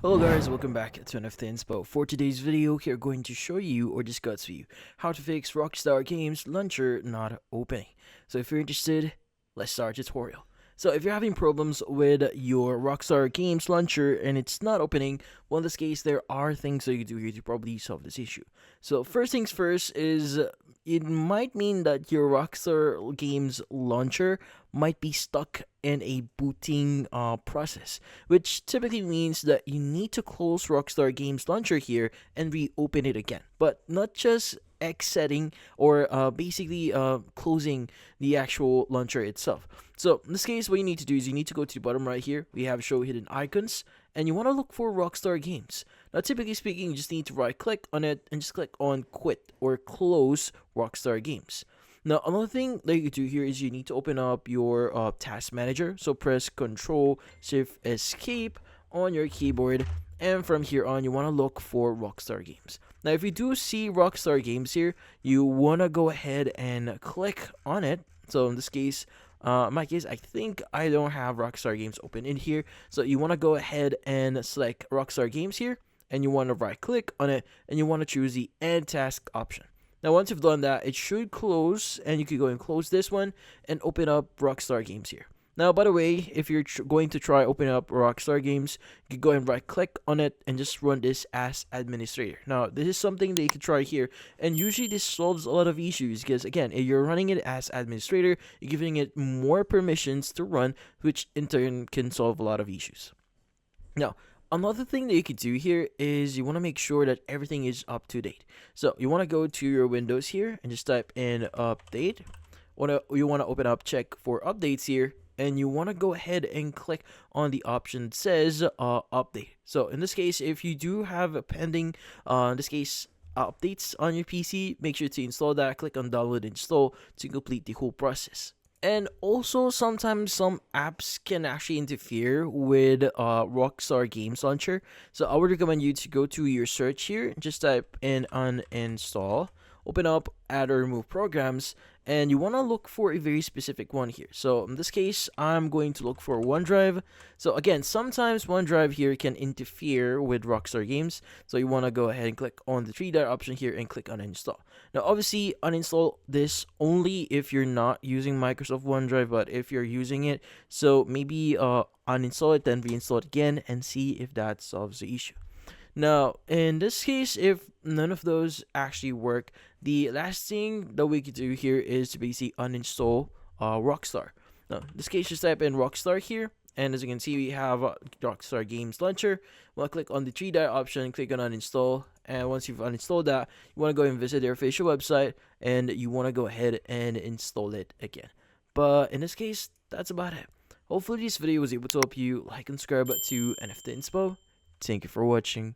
Hello guys, welcome back to NFT Inspo. For today's video, we're going to show you or discuss with you how to fix Rockstar Games Launcher not opening. So if you're interested, let's start the tutorial. So if you're having problems with your Rockstar Games Launcher and it's not opening, well in this case there are things that you can do here to probably solve this issue. So first things first is it might mean that your Rockstar Games Launcher might be stuck in a booting process, which typically means that you need to close Rockstar Games Launcher here and reopen it again. But not just exiting or basically closing the actual launcher itself. So in this case, what you need to do is you need to go to the bottom right here. We have show hidden icons, and you want to look for Rockstar Games. Now, typically speaking, you just need to right click on it and just click on quit or close Rockstar Games. Now, another thing that you can do here is you need to open up your task manager. So press Control Shift Escape on your keyboard, and from here on, you want to look for Rockstar Games. Now, if you do see Rockstar Games here, you want to go ahead and click on it. So in this case, in my case, I think I don't have Rockstar Games open in here. So you want to go ahead and select Rockstar Games here, and you want to right click on it, and you want to choose the End Task option. Now, once you've done that, it should close, and you can go and close this one and open up Rockstar Games here. Now, by the way, if you're going to try opening up Rockstar Games, you can go and right click on it and just run this as administrator. Now, this is something that you can try here, and usually this solves a lot of issues because, again, if you're running it as administrator, you're giving it more permissions to run, which in turn can solve a lot of issues. Now, another thing that you could do here is you want to make sure that everything is up to date. So you want to go to your Windows here and just type in update. You want to open up check for updates here, and you want to go ahead and click on the option that says update. So in this case, if you do have a pending, in this case, updates on your PC, make sure to install that. Click on download and install to complete the whole process. And also, sometimes some apps can actually interfere with Rockstar Games Launcher. So I would recommend you to go to your search here, just type in uninstall, open up add or remove programs, and you want to look for a very specific one here. So in this case, I'm going to look for OneDrive. So again, sometimes OneDrive here can interfere with Rockstar Games. So you want to go ahead and click on the three-dot option here and click uninstall. Now, obviously, uninstall this only if you're not using Microsoft OneDrive, but if you're using it, so maybe uninstall it, then reinstall it again and see if that solves the issue. Now, in this case, if none of those actually work, the last thing that we could do here is to basically uninstall Rockstar. Now, in this case, just type in Rockstar here, and as you can see, we have Rockstar Games Launcher. We'll click on the three-dot option, click on uninstall, and once you've uninstalled that, you want to go and visit their official website, and you want to go ahead and install it again. But in this case, that's about it. Hopefully, this video was able to help you. Like and subscribe to NFT Inspo. Thank you for watching.